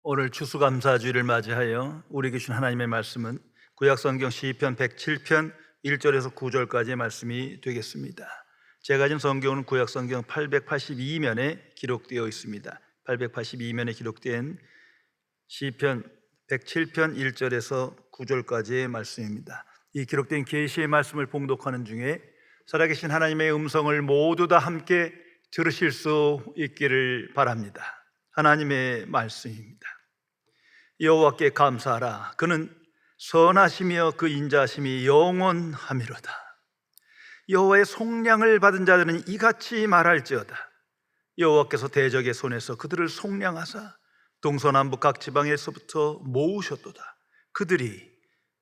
오늘 추수감사주일을 맞이하여 우리에게 주신 하나님의 말씀은 구약성경 시편 107편 1절에서 9절까지의 말씀이 되겠습니다. 제가 가진 성경은 구약성경 882면에 기록되어 있습니다. 882면에 기록된 시편 107편 1절에서 9절까지의 말씀입니다. 이 기록된 계시의 말씀을 봉독하는 중에 살아계신 하나님의 음성을 모두 다 함께 들으실 수 있기를 바랍니다. 하나님의 말씀입니다. 여호와께 감사하라. 그는 선하시며 그 인자하심이 영원하미로다. 여호와의 속량을 받은 자들은 이같이 말할지어다. 여호와께서 대적의 손에서 그들을 속량하사 동서남북 각 지방에서부터 모으셨도다. 그들이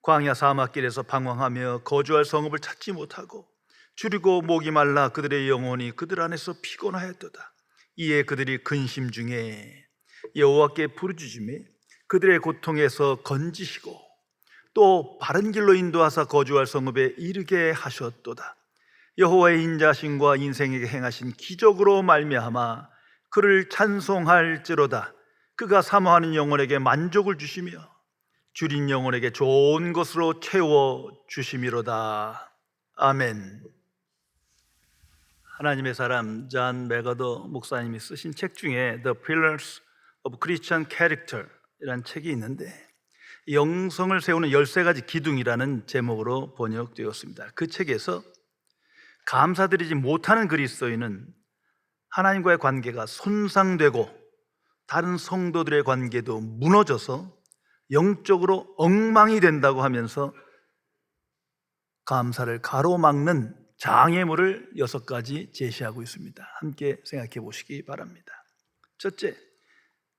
광야 사막길에서 방황하며 거주할 성읍을 찾지 못하고 줄이고 목이 말라 그들의 영혼이 그들 안에서 피곤하였도다. 이에 그들이 근심 중에 여호와께 부르짖으며 그들의 고통에서 건지시고 또 바른 길로 인도하사 거주할 성읍에 이르게 하셨도다. 여호와의 인자심과 인생에게 행하신 기적으로 말미암아 그를 찬송할지로다. 그가 사모하는 영혼에게 만족을 주시며 줄인 영혼에게 좋은 것으로 채워 주심이로다. 아멘. 하나님의 사람 존 맥어더 목사님이 쓰신 책 중에 The Pillars of Christian Character 이라는 책이 있는데, 영성을 세우는 13가지 기둥이라는 제목으로 번역되었습니다. 그 책에서 감사드리지 못하는 그리스도인은 하나님과의 관계가 손상되고 다른 성도들의 관계도 무너져서 영적으로 엉망이 된다고 하면서 감사를 가로막는 장애물을 6가지 제시하고 있습니다. 함께 생각해 보시기 바랍니다. 첫째,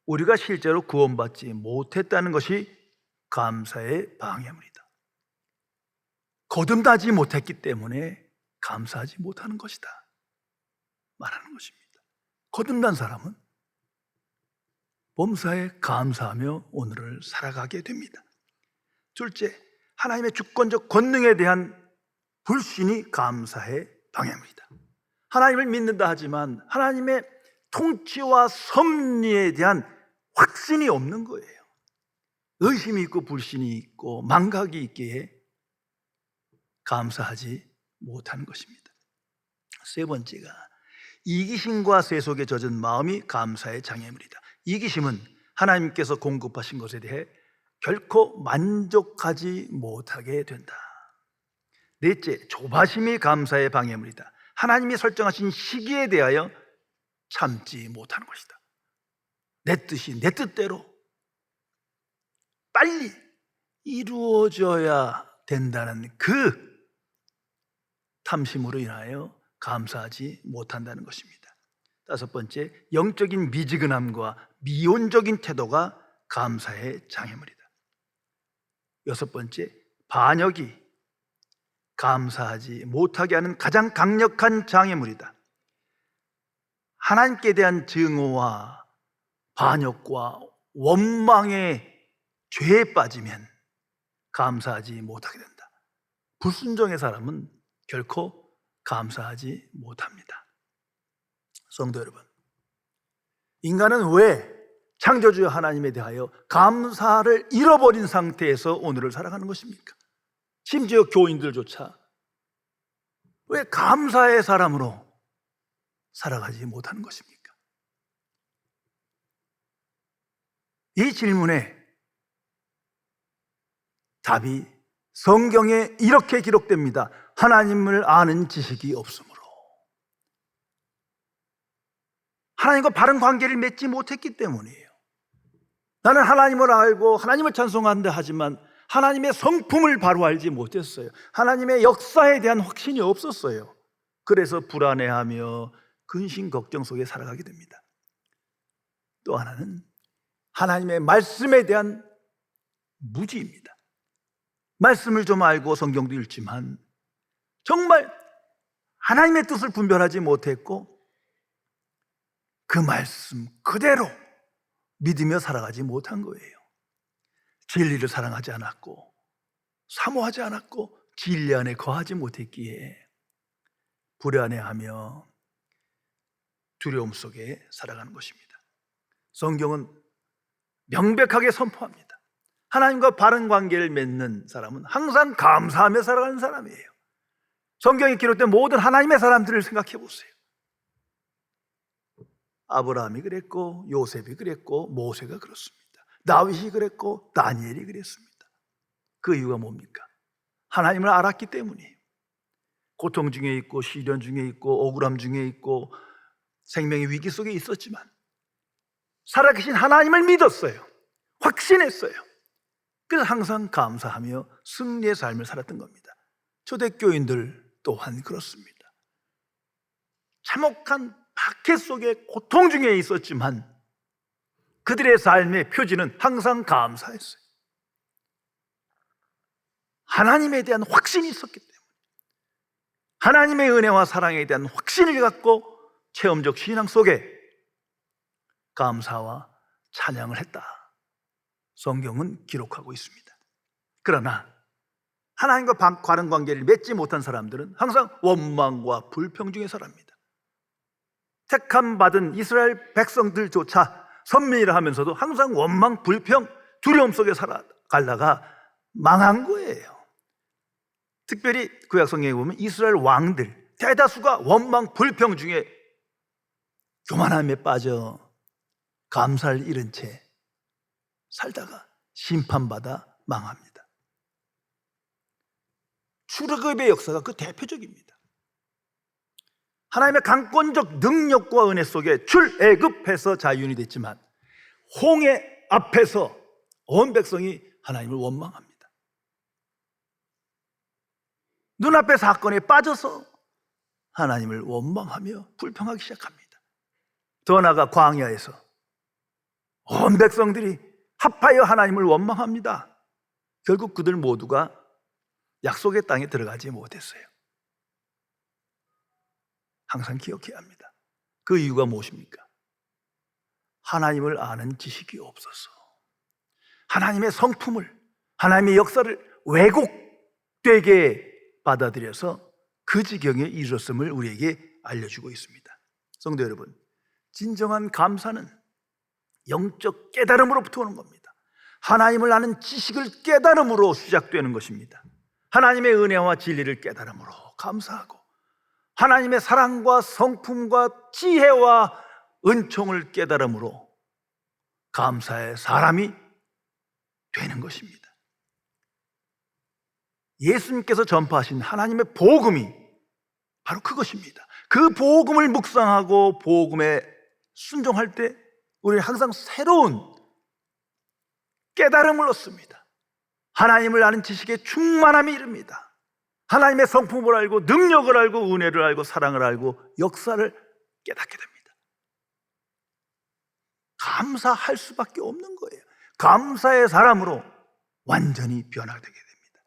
우리가 실제로 구원받지 못했다는 것이 감사의 방해물이다. 거듭나지 못했기 때문에 감사하지 못하는 것이다 말하는 것입니다. 거듭난 사람은 범사에 감사하며 오늘을 살아가게 됩니다. 둘째, 하나님의 주권적 권능에 대한 불신이 감사의 방해물이다. 하나님을 믿는다 하지만 하나님의 통치와 섭리에 대한 확신이 없는 거예요. 의심이 있고 불신이 있고 망각이 있기에 감사하지 못하는 것입니다. 세 번째가 이기심과 세속에 젖은 마음이 감사의 장애물이다. 이기심은 하나님께서 공급하신 것에 대해 결코 만족하지 못하게 된다. 넷째, 조바심이 감사의 방해물이다. 하나님이 설정하신 시기에 대하여 참지 못하는 것이다. 내 뜻이 내 뜻대로 빨리 이루어져야 된다는 그 탐심으로 인하여 감사하지 못한다는 것입니다. 다섯 번째, 영적인 미지근함과 미온적인 태도가 감사의 장애물이다. 여섯 번째, 반역이 감사하지 못하게 하는 가장 강력한 장애물이다. 하나님께 대한 증오와 반역과 원망의 죄에 빠지면 감사하지 못하게 된다. 불순종의 사람은 결코 감사하지 못합니다. 성도 여러분, 인간은 왜 창조주 하나님에 대하여 감사를 잃어버린 상태에서 오늘을 살아가는 것입니까? 심지어 교인들조차 왜 감사의 사람으로 살아가지 못하는 것입니까? 이 질문에 답이 성경에 이렇게 기록됩니다. 하나님을 아는 지식이 없으므로. 하나님과 바른 관계를 맺지 못했기 때문이에요. 나는 하나님을 알고 하나님을 찬송한다 하지만 하나님의 성품을 바로 알지 못했어요. 하나님의 역사에 대한 확신이 없었어요. 그래서 불안해하며 근심 걱정 속에 살아가게 됩니다. 또 하나는 하나님의 말씀에 대한 무지입니다. 말씀을 좀 알고 성경도 읽지만 정말 하나님의 뜻을 분별하지 못했고 그 말씀 그대로 믿으며 살아가지 못한 거예요. 진리를 사랑하지 않았고 사모하지 않았고 진리 안에 거하지 못했기에 불안해하며 두려움 속에 살아가는 것입니다. 성경은 명백하게 선포합니다. 하나님과 바른 관계를 맺는 사람은 항상 감사하며 살아가는 사람이에요. 성경에 기록된 모든 하나님의 사람들을 생각해 보세요. 아브라함이 그랬고, 요셉이 그랬고, 모세가 그렇습니다. 다윗이 그랬고, 다니엘이 그랬습니다. 그 이유가 뭡니까? 하나님을 알았기 때문이에요. 고통 중에 있고, 시련 중에 있고, 억울함 중에 있고, 생명의 위기 속에 있었지만 살아계신 하나님을 믿었어요. 확신했어요. 그래서 항상 감사하며 승리의 삶을 살았던 겁니다. 초대교인들 또한 그렇습니다. 참혹한 박해 속에 고통 중에 있었지만 그들의 삶의 표지는 항상 감사했어요. 하나님에 대한 확신이 있었기 때문에, 하나님의 은혜와 사랑에 대한 확신을 갖고 체험적 신앙 속에 감사와 찬양을 했다. 성경은 기록하고 있습니다. 그러나 하나님과 바른 관계를 맺지 못한 사람들은 항상 원망과 불평 중에 살아갑니다. 택함 받은 이스라엘 백성들조차 선민이라 하면서도 항상 원망, 불평, 두려움 속에 살아가다가 망한 거예요. 특별히 구약 성경에 보면 이스라엘 왕들 대다수가 원망, 불평 중에 교만함에 빠져 감사를 잃은 채 살다가 심판받아 망합니다. 출애굽의 역사가 그 대표적입니다. 하나님의 강권적 능력과 은혜 속에 출애굽해서 자유인이 됐지만 홍해 앞에서 온 백성이 하나님을 원망합니다. 눈앞의 사건에 빠져서 하나님을 원망하며 불평하기 시작합니다. 더 나아가 광야에서 온 백성들이 합하여 하나님을 원망합니다. 결국 그들 모두가 약속의 땅에 들어가지 못했어요. 항상 기억해야 합니다. 그 이유가 무엇입니까? 하나님을 아는 지식이 없어서, 하나님의 성품을, 하나님의 역사를 왜곡되게 받아들여서 그 지경에 이르렀음을 우리에게 알려주고 있습니다. 성도 여러분, 진정한 감사는 영적 깨달음으로부터 오는 겁니다. 하나님을 아는 지식을 깨달음으로 시작되는 것입니다. 하나님의 은혜와 진리를 깨달음으로 감사하고, 하나님의 사랑과 성품과 지혜와 은총을 깨달음으로 감사의 사람이 되는 것입니다. 예수님께서 전파하신 하나님의 복음이 바로 그것입니다. 그 복음을 묵상하고 복음에 순종할 때 우리는 항상 새로운 깨달음을 얻습니다. 하나님을 아는 지식에 충만함이 이릅니다. 하나님의 성품을 알고 능력을 알고 은혜를 알고 사랑을 알고 역사를 깨닫게 됩니다. 감사할 수밖에 없는 거예요. 감사의 사람으로 완전히 변화되게 됩니다.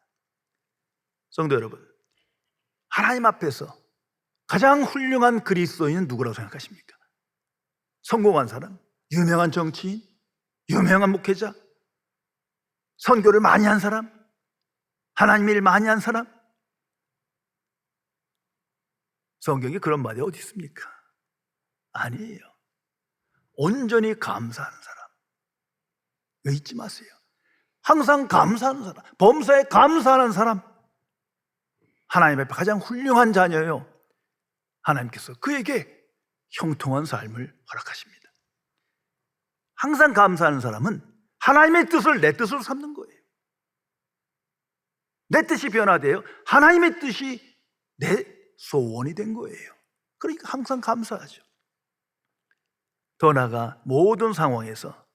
성도 여러분, 하나님 앞에서 가장 훌륭한 그리스도인은 누구라고 생각하십니까? 성공한 사람? 유명한 정치인? 유명한 목회자? 선교를 많이 한 사람? 하나님 일 많이 한 사람? 성경에 그런 말이 어디 있습니까? 아니에요. 온전히 감사하는 사람. 이거 잊지 마세요. 항상 감사하는 사람, 범사에 감사하는 사람, 하나님 앞에 가장 훌륭한 자녀예요. 하나님께서 그에게 형통한 삶을 허락하십니다. 항상 감사하는 사람은 하나님의 뜻을 내 뜻으로 삼는 거예요. 내 뜻이 변화돼요. 하나님의 뜻이 내 소원이 된 거예요. 그러니까 항상 감사하죠. 더 나아가 모든 상황에서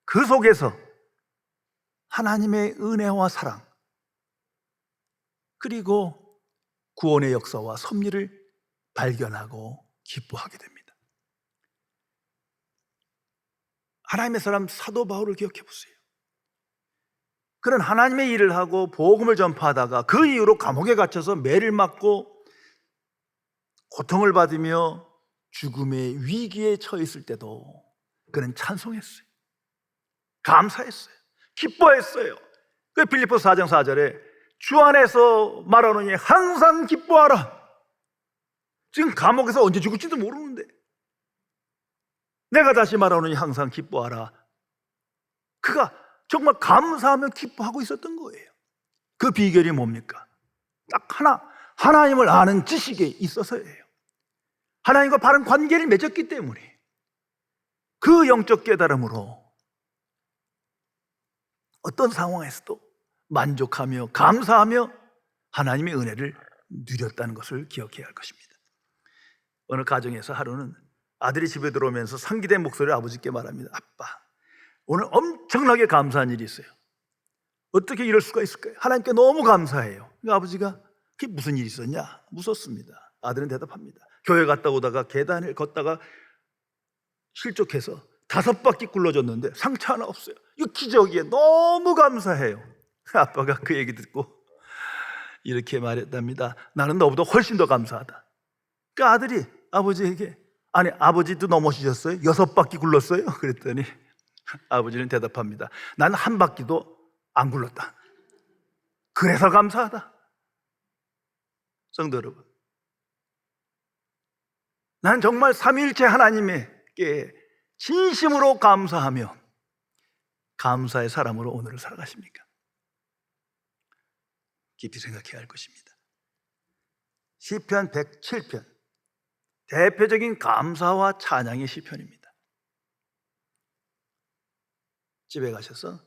그 속에서 하나님의 은혜와 사랑, 그리고 구원의 역사와 섭리를 발견하고 기뻐하게 됩니다. 하나님의 사람 사도 바울을 기억해 보세요. 그는 하나님의 일을 하고 복음을 전파하다가 그 이후로 감옥에 갇혀서 매를 맞고 고통을 받으며 죽음의 위기에 처했을 때도 그는 찬송했어요. 감사했어요. 기뻐했어요. 그 빌립보서 4장 4절에 주 안에서 말하노니 항상 기뻐하라. 지금 감옥에서 언제 죽을지도 모르는데 내가 다시 말하노니 항상 기뻐하라. 그가 정말 감사하며 기뻐하고 있었던 거예요. 그 비결이 뭡니까? 딱 하나, 하나님을 아는 지식에 있어서예요. 하나님과 바른 관계를 맺었기 때문에 그 영적 깨달음으로 어떤 상황에서도 만족하며 감사하며 하나님의 은혜를 누렸다는 것을 기억해야 할 것입니다. 어느 가정에서 하루는 아들이 집에 들어오면서 상기된 목소리로 아버지께 말합니다. 아빠, 오늘 엄청나게 감사한 일이 있어요. 어떻게 이럴 수가 있을까요? 하나님께 너무 감사해요. 그러니까 아버지가 그게 무슨 일이 있었냐? 무섭습니다. 아들은 대답합니다. 교회 갔다 오다가 계단을 걷다가 실족해서 5바퀴 굴러졌는데 상처 하나 없어요. 이거 기적이에요. 너무 감사해요. 아빠가 그 얘기 듣고 이렇게 말했답니다. 나는 너보다 훨씬 더 감사하다. 그 아들이 아버지에게, 아니 아버지도 넘어지셨어요? 6바퀴 굴렀어요? 그랬더니 아버지는 대답합니다. 나는 한 바퀴도 안 굴렀다. 그래서 감사하다. 성도 여러분, 난 정말 삼위일체 하나님께 진심으로 감사하며 감사의 사람으로 오늘을 살아가십니까? 깊이 생각해야 할 것입니다. 시편 107편, 대표적인 감사와 찬양의 시편입니다. 집에 가셔서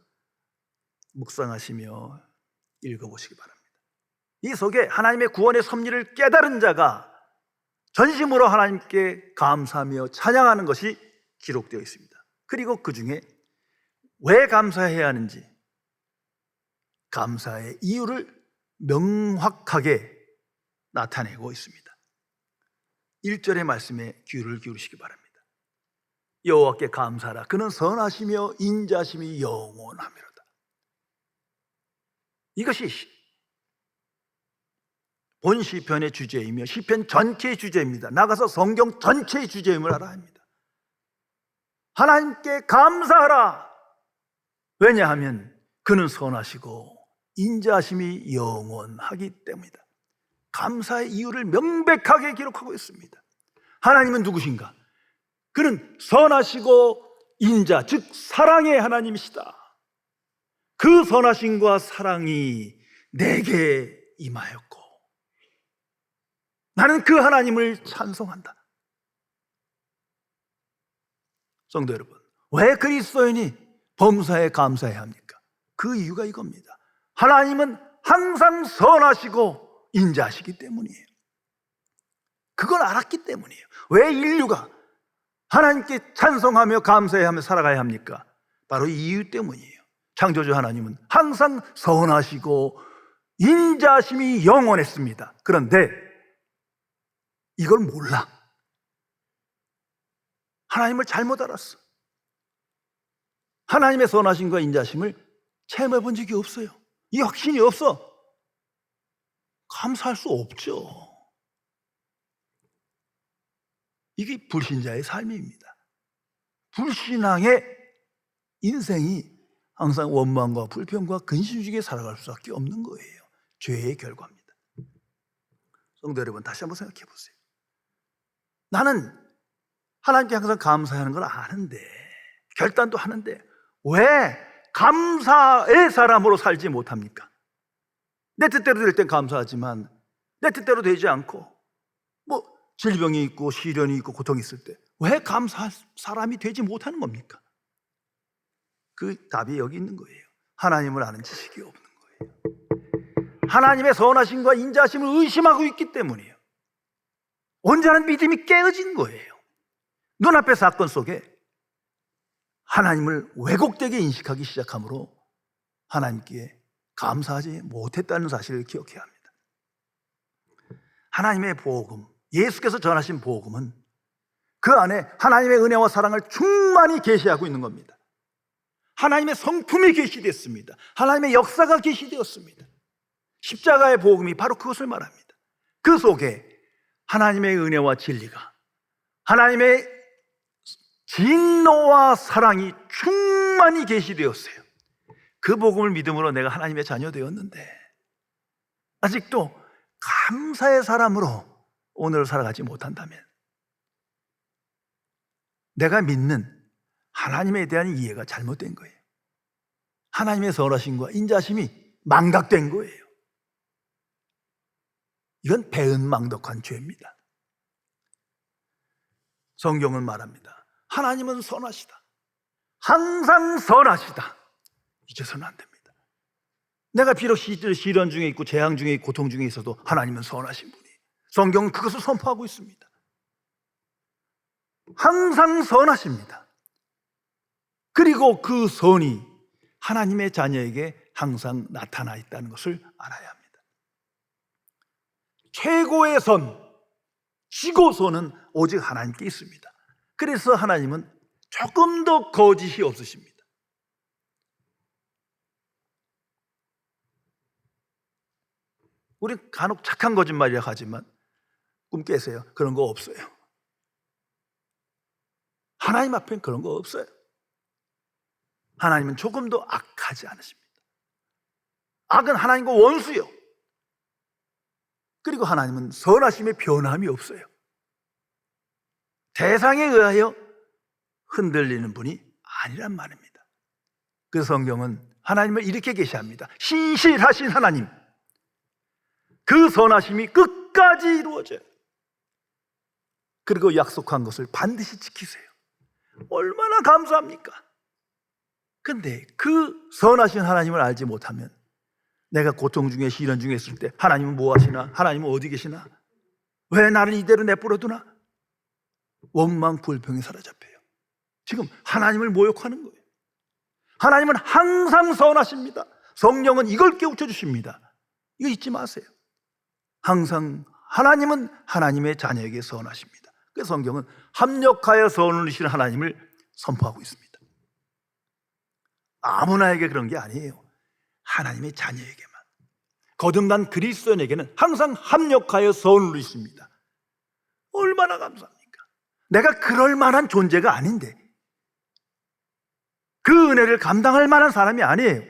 묵상하시며 읽어보시기 바랍니다. 이 속에 하나님의 구원의 섭리를 깨달은 자가 전심으로 하나님께 감사하며 찬양하는 것이 기록되어 있습니다. 그리고 그 중에 왜 감사해야 하는지, 감사의 이유를 명확하게 나타내고 있습니다. 1절의 말씀에 귀를 기울이시기 바랍니다. 여호와께 감사하라. 그는 선하시며 인자심이 영원하미로다. 이것이 본 시편의 주제이며 시편 전체의 주제입니다. 나가서 성경 전체의 주제임을 알아야 합니다. 하나님께 감사하라. 왜냐하면 그는 선하시고 인자하심이 영원하기 때문이다. 감사의 이유를 명백하게 기록하고 있습니다. 하나님은 누구신가? 그는 선하시고 인자, 즉 사랑의 하나님이시다. 그 선하심과 사랑이 내게 임하였고 나는 그 하나님을 찬송한다. 성도 여러분, 왜 그리스도인이 범사에 감사해야 합니까? 그 이유가 이겁니다. 하나님은 항상 선하시고 인자하시기 때문이에요. 그걸 알았기 때문이에요. 왜 인류가 하나님께 찬송하며 감사해하며 살아가야 합니까? 바로 이 이유 때문이에요. 창조주 하나님은 항상 선하시고 인자하심이 영원했습니다. 그런데 이걸 몰라. 하나님을 잘못 알았어. 하나님의 선하심과 인자심을 체험해 본 적이 없어요. 이 확신이 없어. 감사할 수 없죠. 이게 불신자의 삶입니다. 불신앙의 인생이 항상 원망과 불평과 근심주의에 살아갈 수밖에 없는 거예요. 죄의 결과입니다. 성도 여러분, 다시 한번 생각해 보세요. 나는 하나님께 항상 감사하는 걸 아는데, 결단도 하는데 왜 감사의 사람으로 살지 못합니까? 내 뜻대로 될 땐 감사하지만 내 뜻대로 되지 않고 질병이 있고 시련이 있고 고통이 있을 때 왜 감사할 사람이 되지 못하는 겁니까? 그 답이 여기 있는 거예요. 하나님을 아는 지식이 없는 거예요. 하나님의 선하심과 인자하심을 의심하고 있기 때문이에요. 언제나 믿음이 깨어진 거예요. 눈앞의 사건 속에 하나님을 왜곡되게 인식하기 시작하므로 하나님께 감사하지 못했다는 사실을 기억해야 합니다. 하나님의 복음, 예수께서 전하신 복음은 그 안에 하나님의 은혜와 사랑을 충만히 계시하고 있는 겁니다. 하나님의 성품이 계시됐습니다. 하나님의 역사가 계시되었습니다. 십자가의 복음이 바로 그것을 말합니다. 그 속에 하나님의 은혜와 진리가, 하나님의 진노와 사랑이 충만히 계시되었어요. 그 복음을 믿음으로 내가 하나님의 자녀 되었는데 아직도 감사의 사람으로 오늘을 살아가지 못한다면 내가 믿는 하나님에 대한 이해가 잘못된 거예요. 하나님의 선하심과 인자심이 망각된 거예요. 이건 배은망덕한 죄입니다. 성경은 말합니다. 하나님은 선하시다. 항상 선하시다. 잊어서는 안 됩니다. 내가 비록 시련 중에 있고 재앙 중에 있고 고통 중에 있어도 하나님은 선하신 분이, 성경은 그것을 선포하고 있습니다. 항상 선하십니다. 그리고 그 선이 하나님의 자녀에게 항상 나타나 있다는 것을 알아야 합니다. 최고의 선, 지고선은 오직 하나님께 있습니다. 그래서 하나님은 조금 더 거짓이 없으십니다. 우린 간혹 착한 거짓말이라 하지만 꿈 깨세요. 그런 거 없어요. 하나님 앞엔 그런 거 없어요. 하나님은 조금도 악하지 않으십니다. 악은 하나님과 원수요. 그리고 하나님은 선하심에 변함이 없어요. 대상에 의하여 흔들리는 분이 아니란 말입니다. 그래서 성경은 하나님을 이렇게 계시합니다. 신실하신 하나님, 그 선하심이 끝까지 이루어져요. 그리고 약속한 것을 반드시 지키세요. 얼마나 감사합니까? 근데 그 선하신 하나님을 알지 못하면 내가 고통 중에 시련 중에 있을 때 하나님은 뭐 하시나? 하나님은 어디 계시나? 왜 나를 이대로 내버려 두나? 원망 불평에 사로잡혀요. 지금 하나님을 모욕하는 거예요. 하나님은 항상 선하십니다. 성령은 이걸 깨우쳐 주십니다. 이거 잊지 마세요. 항상 하나님은 하나님의 자녀에게 선하십니다. 그래서 성경은 합력하여 선을 이루시는 하나님을 선포하고 있습니다. 아무나에게 그런 게 아니에요. 하나님의 자녀에게만. 거듭난 그리스도인에게는 항상 합력하여 선을 이루십니다. 얼마나 감사합니까? 내가 그럴 만한 존재가 아닌데, 그 은혜를 감당할 만한 사람이 아니에요.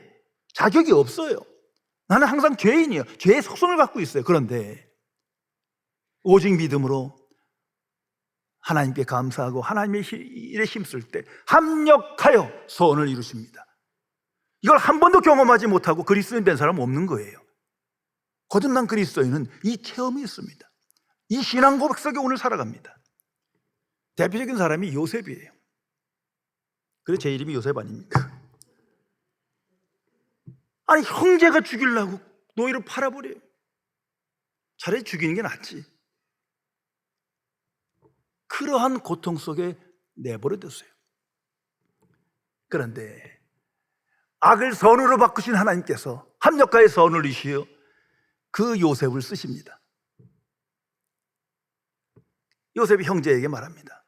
자격이 없어요. 나는 항상 죄인이에요. 죄의 속성을 갖고 있어요. 그런데 오직 믿음으로 하나님께 감사하고 하나님의 일에 힘쓸 때 합력하여 선을 이루십니다. 이걸 한 번도 경험하지 못하고 그리스도인 된 사람은 없는 거예요. 거듭난 그리스도인은 이 체험이 있습니다. 이 신앙 고백 속에 오늘 살아갑니다. 대표적인 사람이 요셉이에요. 그래서 제 이름이 요셉 아닙니까? 아니, 형제가 죽이려고 노예로 팔아버려요. 차라리 죽이는 게 낫지. 그러한 고통 속에 내버려뒀어요. 그런데 악을 선으로 바꾸신 하나님께서 합력하여 선을 이시어 그 요셉을 쓰십니다. 요셉이 형제에게 말합니다.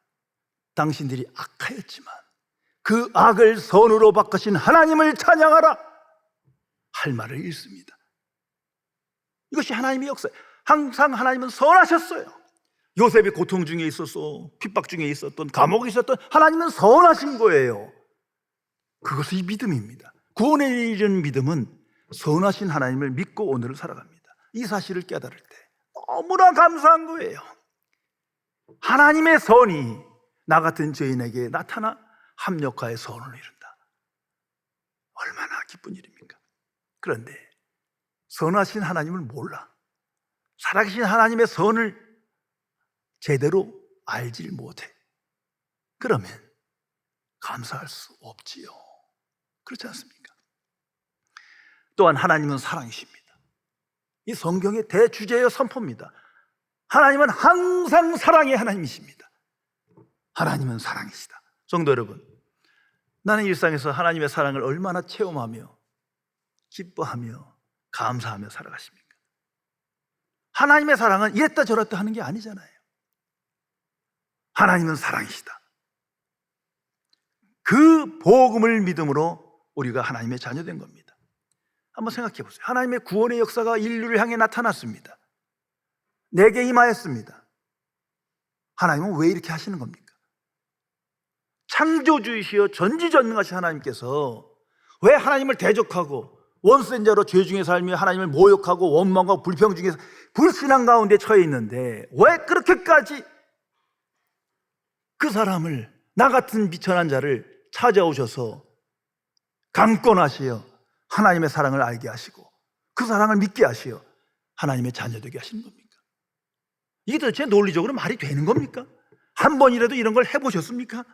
당신들이 악하였지만 그 악을 선으로 바꾸신 하나님을 찬양하라 할 말을 읽습니다. 이것이 하나님의 역사예요. 항상 하나님은 선하셨어요. 요셉이 고통 중에 있었어, 핍박 중에 있었던, 감옥에 있었던, 하나님은 선하신 거예요. 그것이 믿음입니다. 구원에 이르는 믿음은 선하신 하나님을 믿고 오늘을 살아갑니다. 이 사실을 깨달을 때 너무나 감사한 거예요. 하나님의 선이 나 같은 죄인에게 나타나 합력하여 선을 이룬다. 얼마나 기쁜 일입니까? 그런데 선하신 하나님을 몰라. 살아계신 하나님의 선을 제대로 알질 못해. 그러면 감사할 수 없지요. 그렇지 않습니까? 또한 하나님은 사랑이십니다. 이 성경의 대주제의 선포입니다. 하나님은 항상 사랑의 하나님이십니다. 하나님은 사랑이시다. 성도 여러분, 나는 일상에서 하나님의 사랑을 얼마나 체험하며 기뻐하며 감사하며 살아가십니까? 하나님의 사랑은 이랬다 저랬다 하는 게 아니잖아요. 하나님은 사랑이시다. 그 복음을 믿음으로 우리가 하나님의 자녀된 겁니다. 한번 생각해 보세요. 하나님의 구원의 역사가 인류를 향해 나타났습니다. 내게 임하였습니다. 하나님은 왜 이렇게 하시는 겁니까? 창조주이시여 전지전능하신 하나님께서 왜 하나님을 대적하고 원수된 자로 죄 중에 살며 하나님을 모욕하고 원망하고 불평 중에서 불신앙 가운데 처해 있는데 왜 그렇게까지 그 사람을 나 같은 비천한 자를 찾아오셔서 강권하시어 하나님의 사랑을 알게 하시고 그 사랑을 믿게 하시어 하나님의 자녀 되게 하시는 겁니까? 이게 도대체 논리적으로 말이 되는 겁니까? 한 번이라도 이런 걸 해보셨습니까?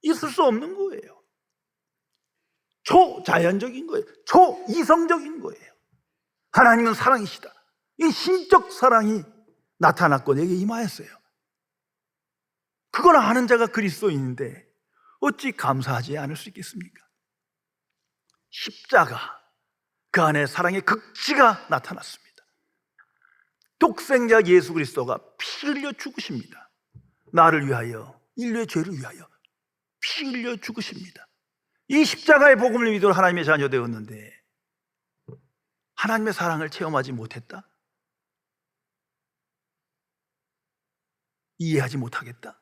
있을 수 없는 거예요. 초자연적인 거예요. 초이성적인 거예요. 하나님은 사랑이시다. 이 신적 사랑이 나타났고 내게 임하였어요. 그걸 아는 자가 그리스도인인데 어찌 감사하지 않을 수 있겠습니까? 십자가, 그 안에 사랑의 극치가 나타났습니다. 독생자 예수 그리스도가 피 흘려 죽으십니다. 나를 위하여, 인류의 죄를 위하여 피 흘려 죽으십니다. 이 십자가의 복음을 믿어 하나님의 자녀 되었는데 하나님의 사랑을 체험하지 못했다? 이해하지 못하겠다?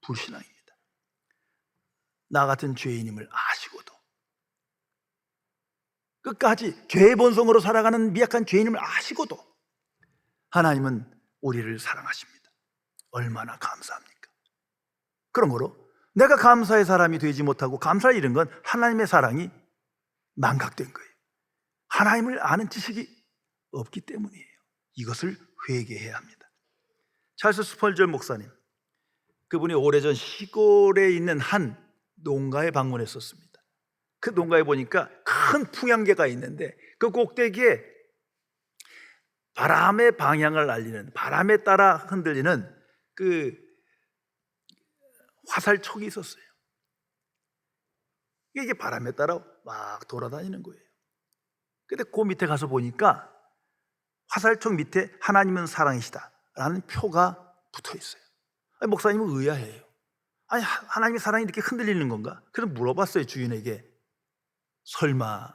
불신앙입니다. 나 같은 죄인임을 아시고도 끝까지 죄의 본성으로 살아가는 미약한 죄인임을 아시고도 하나님은 우리를 사랑하십니다. 얼마나 감사합니까? 그러므로 내가 감사의 사람이 되지 못하고 감사를 잃은 건 하나님의 사랑이 망각된 거예요. 하나님을 아는 지식이 없기 때문이에요. 이것을 회개해야 합니다. 찰스 스펄전 목사님, 그분이 오래전 시골에 있는 한 농가에 방문했었습니다. 그 농가에 보니까 큰 풍향계가 있는데 그 꼭대기에 바람의 방향을 알리는, 바람에 따라 흔들리는 그 화살촉이 있었어요. 이게 바람에 따라 막 돌아다니는 거예요. 근데 그 밑에 가서 보니까 화살촉 밑에 하나님은 사랑이시다 라는 표가 붙어 있어요. 아니, 목사님은 의아해요. 아니, 하나님의 사랑이 이렇게 흔들리는 건가? 그래서 물어봤어요, 주인에게. 설마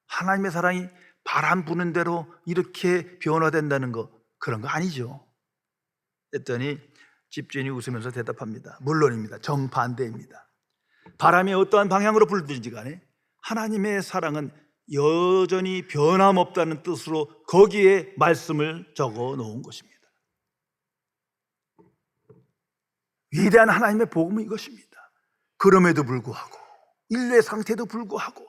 하나님의 사랑이 바람 부는 대로 이렇게 변화된다는 거, 그런 거 아니죠? 했더니 집주인이 웃으면서 대답합니다. 물론입니다. 정반대입니다. 바람이 어떠한 방향으로 불든지 간에 하나님의 사랑은 여전히 변함없다는 뜻으로 거기에 말씀을 적어 놓은 것입니다. 위대한 하나님의 복음은 이것입니다. 그럼에도 불구하고, 인류의 상태에도 불구하고,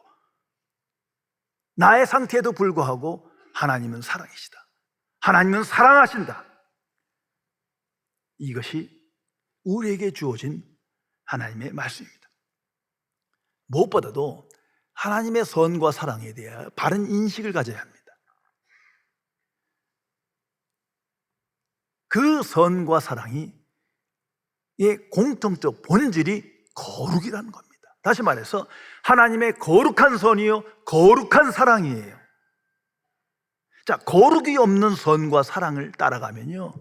나의 상태에도 불구하고 하나님은 사랑이시다. 하나님은 사랑하신다. 이것이 우리에게 주어진 하나님의 말씀입니다. 무엇보다도 하나님의 선과 사랑에 대해 바른 인식을 가져야 합니다. 그 선과 사랑이 공통적 본질이 거룩이라는 겁니다. 다시 말해서 하나님의 거룩한 선이요 거룩한 사랑이에요. 자, 거룩이 없는 선과 사랑을 따라가면요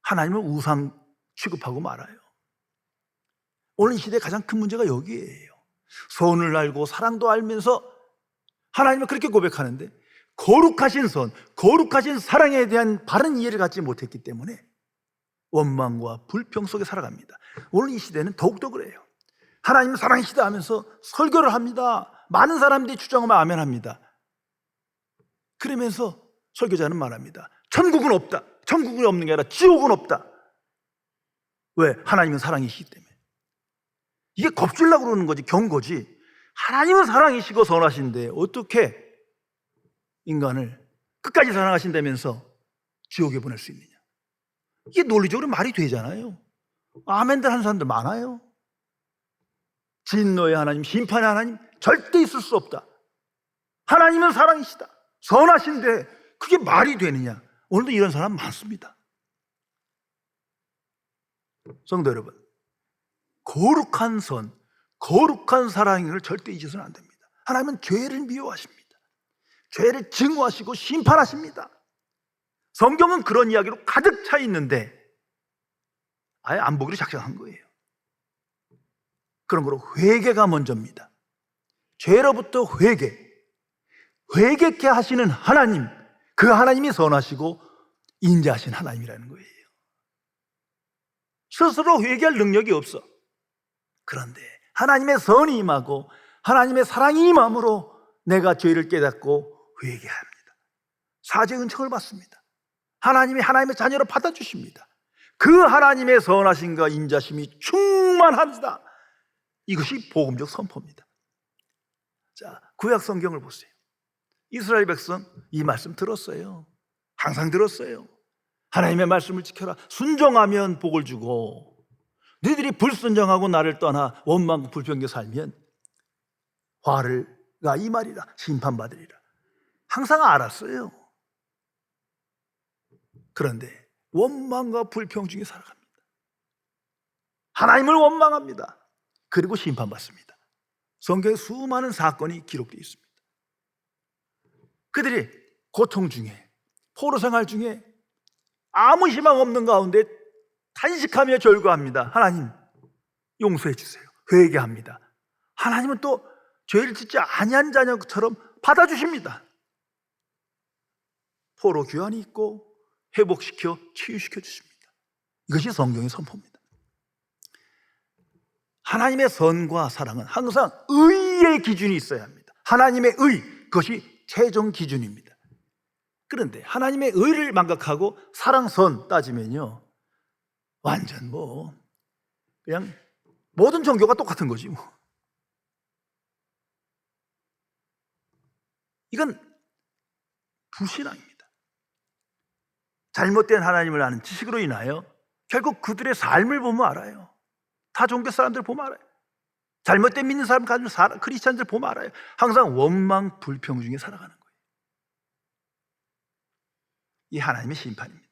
하나님은 우상 취급하고 말아요. 오늘 이 시대의 가장 큰 문제가 여기에요. 선을 알고 사랑도 알면서 하나님은 그렇게 고백하는데 거룩하신 선, 거룩하신 사랑에 대한 바른 이해를 갖지 못했기 때문에 원망과 불평 속에 살아갑니다. 오늘 이 시대는 더욱더 그래요. 하나님은 사랑이시다 하면서 설교를 합니다. 많은 사람들이 주장하면 아멘 합니다. 그러면서 설교자는 말합니다. 천국은 없다. 천국은 없는 게 아니라 지옥은 없다. 왜? 하나님은 사랑이시기 때문에. 이게 겁주려고 그러는 거지, 경고지. 하나님은 사랑이시고 선하신데 어떻게 인간을 끝까지 사랑하신다면서 지옥에 보낼 수 있느냐. 이게 논리적으로 말이 되잖아요. 아멘들 하는 사람들 많아요. 진노의 하나님, 심판의 하나님 절대 있을 수 없다. 하나님은 사랑이시다. 선하신데 그게 말이 되느냐. 오늘도 이런 사람 많습니다. 성도 여러분, 거룩한 선, 거룩한 사랑을 절대 잊어서는 안 됩니다. 하나님은 죄를 미워하십니다. 죄를 증오하시고 심판하십니다. 성경은 그런 이야기로 가득 차 있는데 아예 안 보기로 작정한 거예요. 그런 거로 회개가 먼저입니다. 죄로부터 회개케 하시는 하나님, 그 하나님이 선하시고 인자하신 하나님이라는 거예요. 스스로 회개할 능력이 없어. 그런데 하나님의 선이 임하고 하나님의 사랑이 임함으로 내가 죄를 깨닫고 회개합니다. 사죄 은총을 받습니다. 하나님이 하나님의 자녀로 받아주십니다. 그 하나님의 선하심과 인자심이 충만합니다. 이것이 복음적 선포입니다. 자, 구약 성경을 보세요. 이스라엘 백성 이 말씀 들었어요. 항상 들었어요. 하나님의 말씀을 지켜라. 순종하면 복을 주고, 너희들이 불순종하고 나를 떠나 원망 불평하게 살면 화가 이 말이라, 심판받으리라. 항상 알았어요. 그런데 원망과 불평 중에 살아갑니다. 하나님을 원망합니다. 그리고 심판받습니다. 성경에 수많은 사건이 기록되어 있습니다. 그들이 고통 중에, 포로 생활 중에 아무 희망 없는 가운데 탄식하며 절거합니다. 하나님 용서해 주세요. 회개합니다. 하나님은 또 죄를 짓지 아니한 자녀처럼 받아주십니다. 포로 귀환이 있고 회복시켜 치유시켜 주십니다. 이것이 성경의 선포입니다. 하나님의 선과 사랑은 항상 의의 기준이 있어야 합니다. 하나님의 의, 그것이 최종 기준입니다. 그런데 하나님의 의를 망각하고 사랑, 선 따지면요, 완전 그냥 모든 종교가 똑같은 거지 뭐. 이건 불신앙입니다. 잘못된 하나님을 아는 지식으로 인하여 결국 그들의 삶을 보면 알아요. 타 종교 사람들 보면 알아요. 잘못된 믿는 사람 가진 크리스찬들 보면 알아요. 항상 원망 불평 중에 살아가는 거예요. 이 하나님의 심판입니다.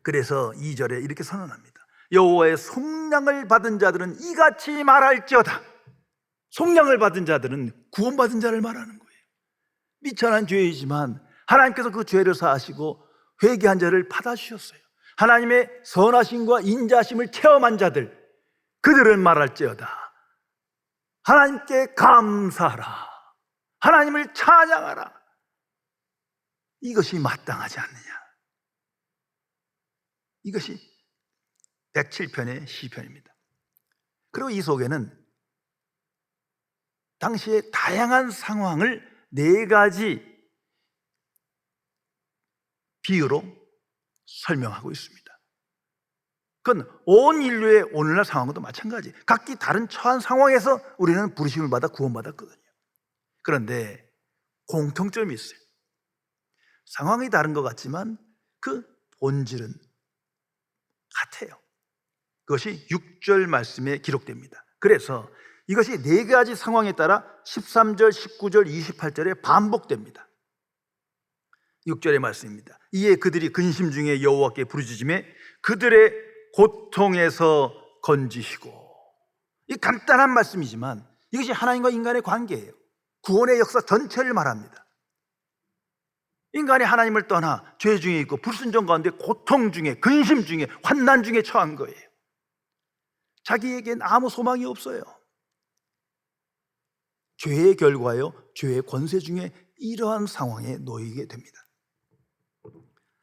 그래서 2절에 이렇게 선언합니다. 여호와의 속량을 받은 자들은 이같이 말할지어다. 속량을 받은 자들은 구원받은 자를 말하는 거예요. 미천한 죄이지만 하나님께서 그 죄를 사하시고 회개한 자를 받아주셨어요. 하나님의 선하심과 인자심을 체험한 자들, 그들은 말할지어다. 하나님께 감사하라. 하나님을 찬양하라. 이것이 마땅하지 않느냐. 이것이 107편의 시편입니다. 그리고 이 속에는 당시의 다양한 상황을 4가지 비유로 설명하고 있습니다. 그건 온 인류의 오늘날 상황과도 마찬가지. 각기 다른 처한 상황에서 우리는 부르심을 받아 구원받았거든요. 그런데 공통점이 있어요. 상황이 다른 것 같지만 그 본질은 같아요. 그것이 6절 말씀에 기록됩니다. 그래서 이것이 4가지 상황에 따라 13절, 19절, 28절에 반복됩니다. 6절의 말씀입니다. 이에 그들이 근심 중에 여호와께 부르짖음에 그들의 고통에서 건지시고. 이 간단한 말씀이지만 이것이 하나님과 인간의 관계예요. 구원의 역사 전체를 말합니다. 인간이 하나님을 떠나 죄 중에 있고 불순종 가운데 고통 중에, 근심 중에, 환난 중에 처한 거예요. 자기에겐 아무 소망이 없어요. 죄의 결과요, 죄의 권세 중에 이러한 상황에 놓이게 됩니다.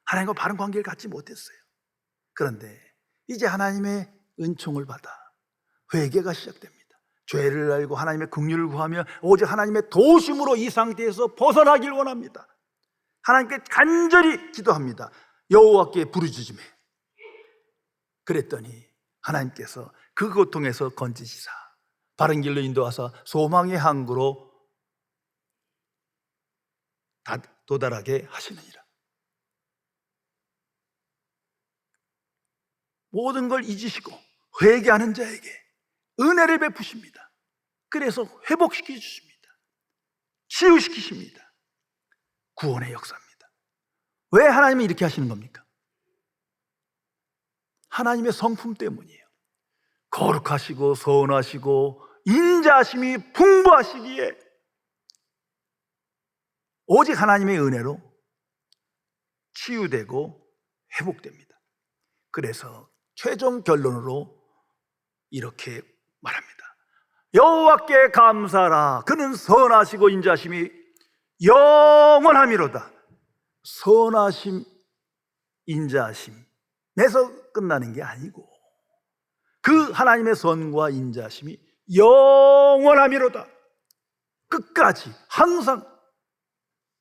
하나님과 바른 관계를 갖지 못했어요. 그런데 이제 하나님의 은총을 받아 회개가 시작됩니다. 죄를 알고 하나님의 긍휼을 구하며 오직 하나님의 도우심으로 이 상태에서 벗어나길 원합니다. 하나님께 간절히 기도합니다. 여호와께 부르짖으며. 그랬더니 하나님께서 그 고통에서 건지시사 바른 길로 인도하사 소망의 항구로 도달하게 하시느니라. 모든 걸 잊으시고 회개하는 자에게 은혜를 베푸십니다. 그래서 회복시켜 주십니다. 치유시키십니다. 구원의 역사입니다. 왜 하나님이 이렇게 하시는 겁니까? 하나님의 성품 때문이에요. 거룩하시고 선하시고 인자하심이 풍부하시기에 오직 하나님의 은혜로 치유되고 회복됩니다. 그래서 최종 결론으로 이렇게 말합니다. 여호와께 감사하라. 그는 선하시고 인자하심이 영원함이로다. 선하심, 인자하심에서 끝나는 게 아니고 그 하나님의 선과 인자하심이 영원함이로다. 끝까지 항상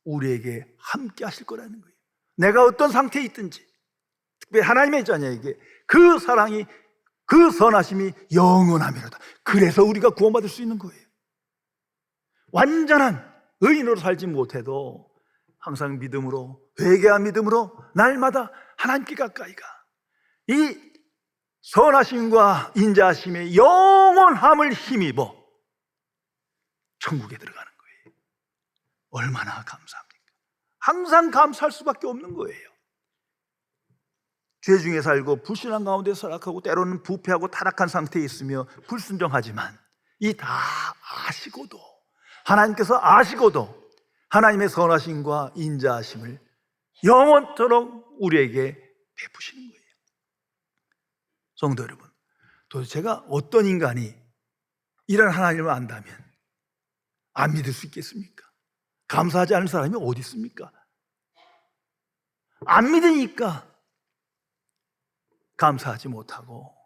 우리에게 함께 하실 거라는 거예요. 내가 어떤 상태에 있든지, 특별히 하나님의 자녀에게 그 사랑이, 그 선하심이 영원하미로다. 그래서 우리가 구원받을 수 있는 거예요. 완전한 의인으로 살지 못해도 항상 믿음으로, 회개한 믿음으로 날마다 하나님께 가까이 가. 이 선하심과 인자하심의 영원함을 힘입어 천국에 들어가는 거예요. 얼마나 감사합니까? 항상 감사할 수밖에 없는 거예요. 죄 중에 살고 불신앙 가운데 살아가고 때로는 부패하고 타락한 상태에 있으며 불순종하지만 이 다 아시고도, 하나님께서 아시고도 하나님의 선하심과 인자하심을 영원토록 우리에게 베푸시는 거예요. 성도 여러분, 도대체 제가 어떤 인간이 이런 하나님을 안다면 안 믿을 수 있겠습니까? 감사하지 않은 사람이 어디 있습니까? 안 믿으니까 감사하지 못하고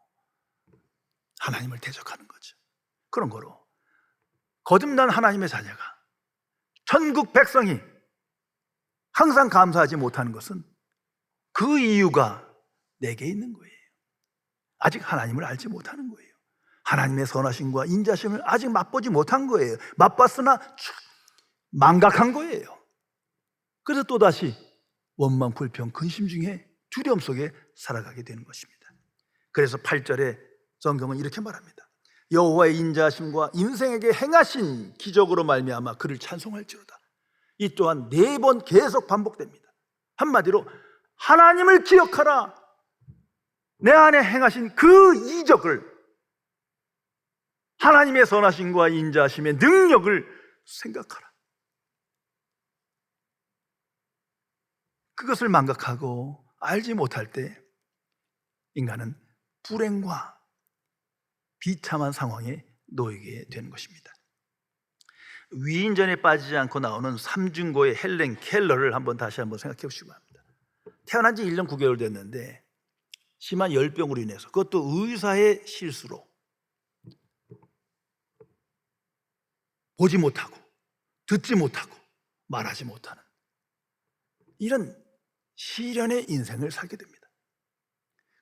하나님을 대적하는 거죠. 그런 거로 거듭난 하나님의 자녀가, 천국 백성이 항상 감사하지 못하는 것은 그 이유가 내게 있는 거예요. 아직 하나님을 알지 못하는 거예요. 하나님의 선하심과 인자심을 아직 맛보지 못한 거예요. 맛봤으나 망각한 거예요. 그래서 또다시 원망, 불평, 근심 중에 두려움 속에 살아가게 되는 것입니다. 그래서 8절에 성경은 이렇게 말합니다. 여호와의 인자하심과 인생에게 행하신 기적으로 말미암아 그를 찬송할지로다. 이 또한 4번 계속 반복됩니다. 한마디로 하나님을 기억하라. 내 안에 행하신 그 이적을, 하나님의 선하심과 인자하심의 능력을 생각하라. 그것을 망각하고 알지 못할 때 인간은 불행과 비참한 상황에 놓이게 되는 것입니다. 위인전에 빠지지 않고 나오는 삼중고의 헬렌 켈러를 다시 한번 생각해 보시기 바랍니다. 태어난 지 1년 9개월 됐는데 심한 열병으로 인해서, 그것도 의사의 실수로 보지 못하고 듣지 못하고 말하지 못하는 이런 시련의 인생을 살게 됩니다.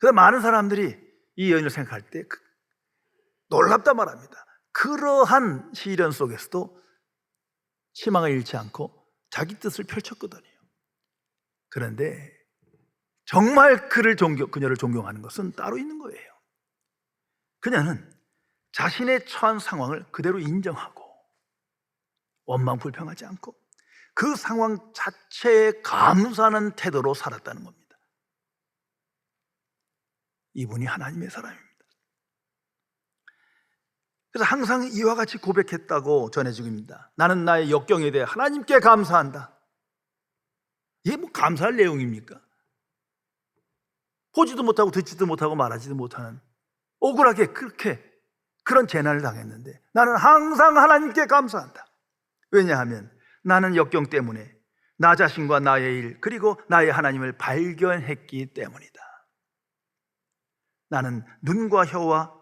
그래서 많은 사람들이 이 여인을 생각할 때 놀랍다 말합니다. 그러한 시련 속에서도 희망을 잃지 않고 자기 뜻을 펼쳤거든요. 그런데 정말 그녀를 존경하는 것은 따로 있는 거예요. 그녀는 자신의 처한 상황을 그대로 인정하고 원망 불평하지 않고 그 상황 자체에 감사하는 태도로 살았다는 겁니다. 이분이 하나님의 사람입니다. 그래서 항상 이와 같이 고백했다고 전해지고 있습니다. 나는 나의 역경에 대해 하나님께 감사한다. 이게 뭐 감사할 내용입니까? 보지도 못하고 듣지도 못하고 말하지도 못하는, 억울하게 그런 재난을 당했는데 나는 항상 하나님께 감사한다. 왜냐하면 나는 역경 때문에 나 자신과 나의 일, 그리고 나의 하나님을 발견했기 때문이다. 나는 눈과 혀와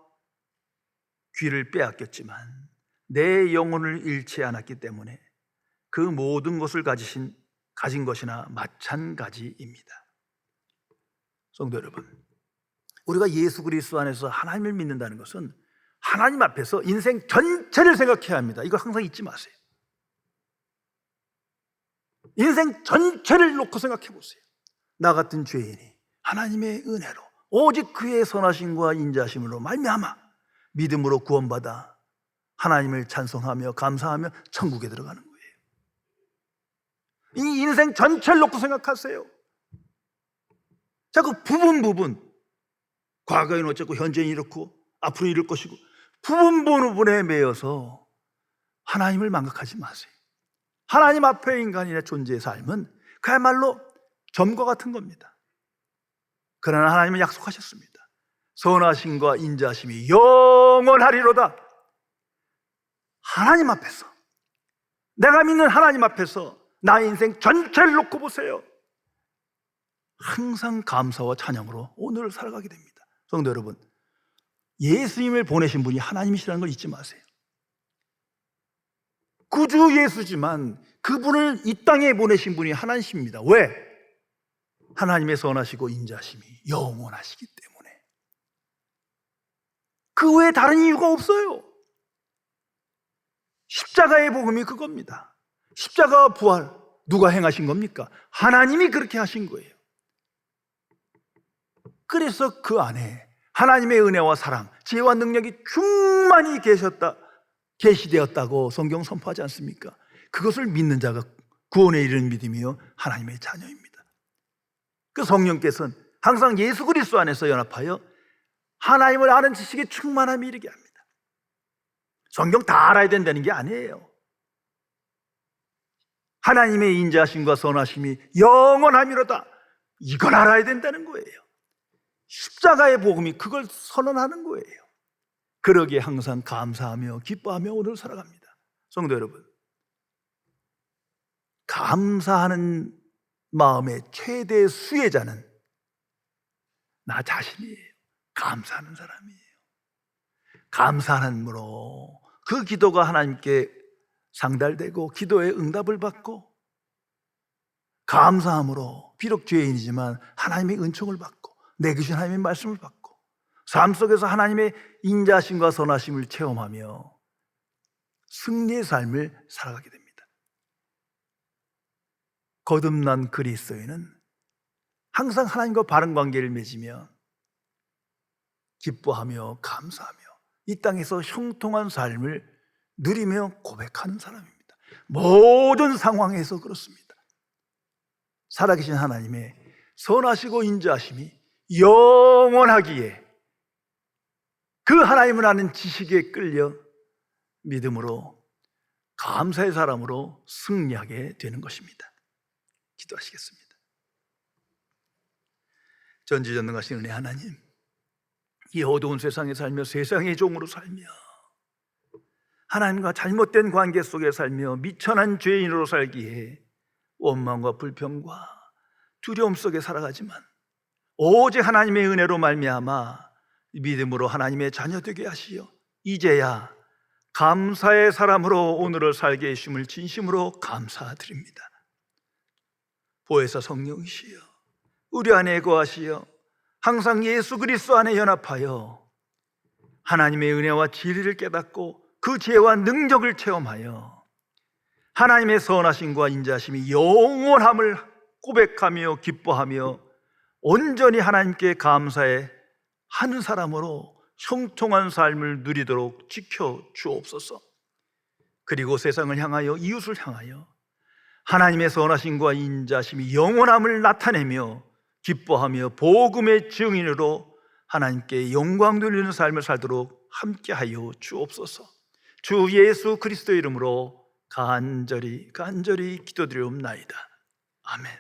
귀를 빼앗겼지만 내 영혼을 잃지 않았기 때문에 그 모든 것을 가진 것이나 마찬가지입니다. 성도 여러분, 우리가 예수 그리스도 안에서 하나님을 믿는다는 것은 하나님 앞에서 인생 전체를 생각해야 합니다. 이거 항상 잊지 마세요. 인생 전체를 놓고 생각해 보세요. 나 같은 죄인이 하나님의 은혜로 오직 그의 선하심과 인자심으로 말미암아 믿음으로 구원받아 하나님을 찬송하며 감사하며 천국에 들어가는 거예요. 이 인생 전체를 놓고 생각하세요. 자꾸 부분 과거에는 어쨌고 현재는 이렇고 앞으로 이럴 것이고 부분에 매여서 하나님을 망각하지 마세요. 하나님 앞에 인간의 존재의 삶은 그야말로 점과 같은 겁니다. 그러나 하나님은 약속하셨습니다. 선하심과 인자심이 영원하리로다. 하나님 앞에서, 내가 믿는 하나님 앞에서 나의 인생 전체를 놓고 보세요. 항상 감사와 찬양으로 오늘을 살아가게 됩니다. 성도 여러분, 예수님을 보내신 분이 하나님이시라는 걸 잊지 마세요. 구주 예수지만 그분을 이 땅에 보내신 분이 하나님이십니다. 왜? 하나님의 선하시고 인자심이 영원하시기 때문에 그 외에 다른 이유가 없어요. 십자가의 복음이 그겁니다. 십자가와 부활 누가 행하신 겁니까? 하나님이 그렇게 하신 거예요. 그래서 그 안에 하나님의 은혜와 사랑, 지혜와 능력이 충만히 계시되었다고 성경 선포하지 않습니까? 그것을 믿는 자가 구원에 이르는 믿음이요 하나님의 자녀입니다. 그 성령께서는 항상 예수 그리스도 안에서 연합하여 하나님을 아는 지식에 충만함이 이르게 합니다. 성경 다 알아야 된다는 게 아니에요. 하나님의 인자하심과 선하심이 영원함이로다, 이걸 알아야 된다는 거예요. 십자가의 복음이 그걸 선언하는 거예요. 그러기에 항상 감사하며 기뻐하며 오늘 살아갑니다. 성도 여러분, 감사하는 마음의 최대 수혜자는 나 자신이에요. 감사하는 사람이에요. 감사함으로 그 기도가 하나님께 상달되고 기도의 응답을 받고, 감사함으로 비록 죄인이지만 하나님의 은총을 받고 내게 주신 하나님의 말씀을 받고 삶 속에서 하나님의 인자하심과 선하심을 체험하며 승리의 삶을 살아가게 됩니다. 거듭난 그리스도인은 항상 하나님과 바른 관계를 맺으며 기뻐하며 감사하며 이 땅에서 형통한 삶을 누리며 고백하는 사람입니다. 모든 상황에서 그렇습니다. 살아계신 하나님의 선하시고 인자하심이 영원하기에 그 하나님을 아는 지식에 끌려 믿음으로 감사의 사람으로 승리하게 되는 것입니다. 기도하시겠습니다. 전지전능하신 은혜 하나님, 이 어두운 세상에 살며 세상의 종으로 살며 하나님과 잘못된 관계 속에 살며 미천한 죄인으로 살기에 원망과 불평과 두려움 속에 살아가지만 오직 하나님의 은혜로 말미암아 믿음으로 하나님의 자녀 되게 하시어 이제야 감사의 사람으로 오늘을 살게 해주심을 진심으로 감사드립니다. 보혜사 성령이시여 우리 안에 거하시어 항상 예수 그리스도 안에 연합하여 하나님의 은혜와 진리를 깨닫고 그 지혜와 능력을 체험하여 하나님의 선하심과 인자심이 영원함을 고백하며 기뻐하며 온전히 하나님께 감사해 하는 사람으로 형통한 삶을 누리도록 지켜 주옵소서. 그리고 세상을 향하여 이웃을 향하여 하나님의 선하심과 인자심이 영원함을 나타내며 기뻐하며 복음의 증인으로 하나님께 영광 돌리는 삶을 살도록 함께하여 주옵소서. 주 예수 그리스도의 이름으로 간절히 기도드리옵나이다. 아멘.